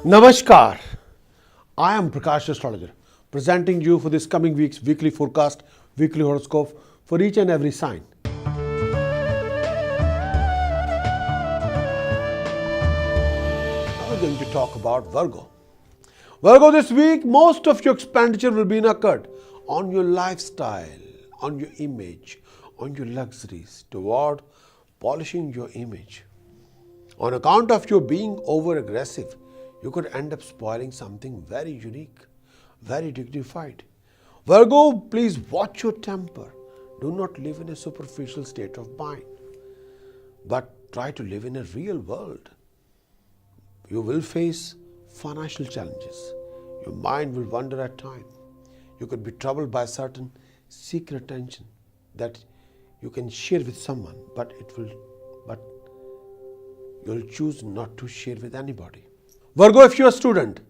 Namaskar. I am Prakash Astrologer, presenting you for this coming week's weekly forecast, weekly horoscope for each and every sign. Now we're going to talk about Virgo. Virgo, this week, most of your expenditure will be incurred on your lifestyle, on your image, on your luxuries, toward polishing your image. On account of your being over-aggressive, you could end up spoiling something very unique, very dignified. Virgo, please watch your temper. Do not live in a superficial state of mind, but try to live in a real world. You will face financial challenges. Your mind will wander at times. You could be troubled by certain secret tension that you can share with someone, but you'll choose not to share with anybody. Virgo, if you're a student,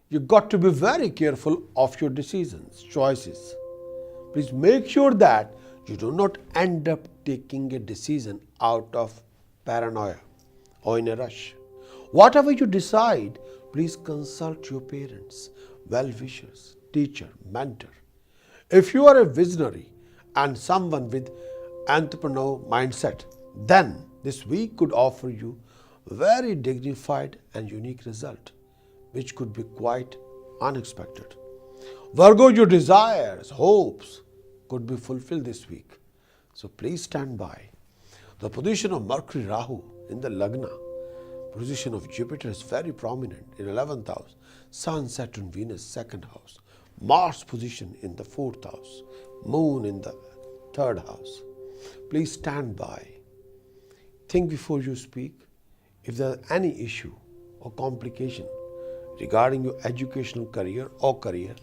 you've got to be very careful of your decisions, choices. Please make sure that you do not end up taking a decision out of paranoia or in a rush. Whatever you decide, please consult your parents, well-wishers, teacher, mentor. If you are a visionary and someone with entrepreneur mindset, then this week could offer you very dignified and unique result, which could be quite unexpected. Virgo, your desires, hopes could be fulfilled this week. So please stand by. The position of Mercury Rahu in the Lagna, position of Jupiter is very prominent in 11th house, Sun, Saturn, Venus, 2nd house, Mars position in the 4th house, Moon in the 3rd house. Please stand by. Think before you speak. If there is any issue or complication regarding your educational career or career,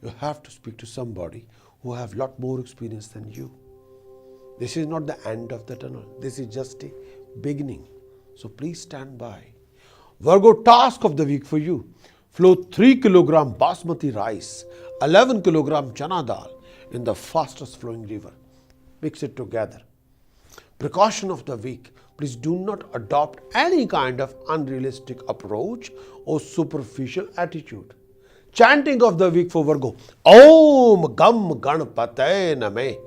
you have to speak to somebody who have lot more experience than you. This is not the end of the tunnel. This is just a beginning. So please stand by. Virgo, task of the week for you. Float 3 kg basmati rice, 11 kg chana dal in the fastest flowing river. Mix it together. Precaution of the week. Please do not adopt any kind of unrealistic approach or superficial attitude. Chanting of the week for Virgo. Om Gam Ganpataye Name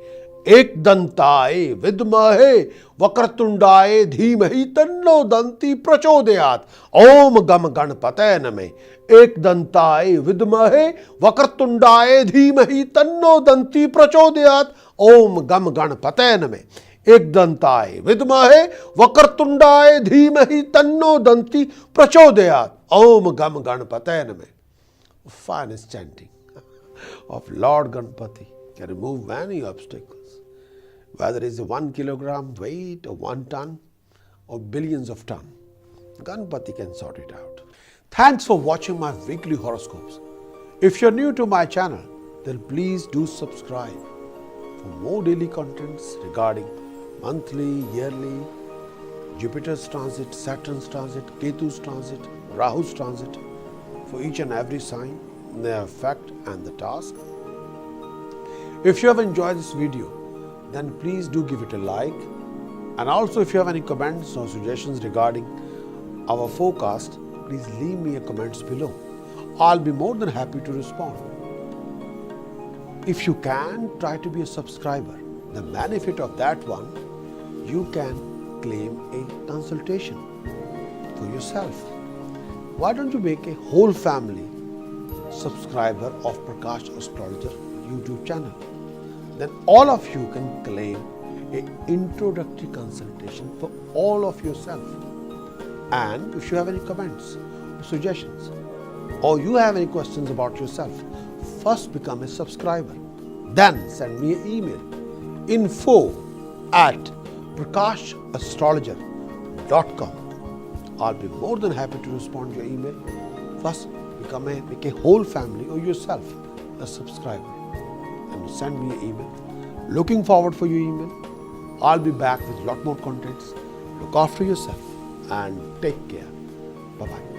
Ekdantaye Vidmahe Vakratundaye Dhimahi Tanno Danti Prachodayat. Om Gam Ganpataye Name Ekdantaye Vidmahe Vakratundaye Dhimahi Tanno Danti Prachodayat. Om Gam Ganpataye Name एकदंताय विद्महे वक्रतुंडाय धीमहि तन्नो दंति प्रचोदयात. Om Gam Ganpataye Name. Finest chanting of Lord Ganpati can remove many obstacles, whether it is 1 kilogram weight or 1 ton or billions of tons. Ganpati can sort it out. Thanks for watching my weekly horoscopes. If you're new to my channel, then please do subscribe for more daily contents regarding monthly, yearly, Jupiter's transit, Saturn's transit, Ketu's transit, Rahu's transit for each and every sign, their effect and the task. If you have enjoyed this video, then please do give it a like. And also if you have any comments or suggestions regarding our forecast, please leave me a comments below. I'll be more than happy to respond. If you can, try to be a subscriber. The benefit of that one, you can claim a consultation for yourself. Why don't you make a whole family subscriber of Prakash Astrologer YouTube channel? Then all of you can claim an introductory consultation for all of yourself. And if you have any comments, suggestions, or you have any questions about yourself, first become a subscriber. Then send me an email, info@prakashastrologer.com. I'll be more than happy to respond to your email. First, make a whole family or yourself a subscriber and send me an email. Looking forward for your email. I'll be back with a lot more contents. Look after yourself and take care. Bye-bye.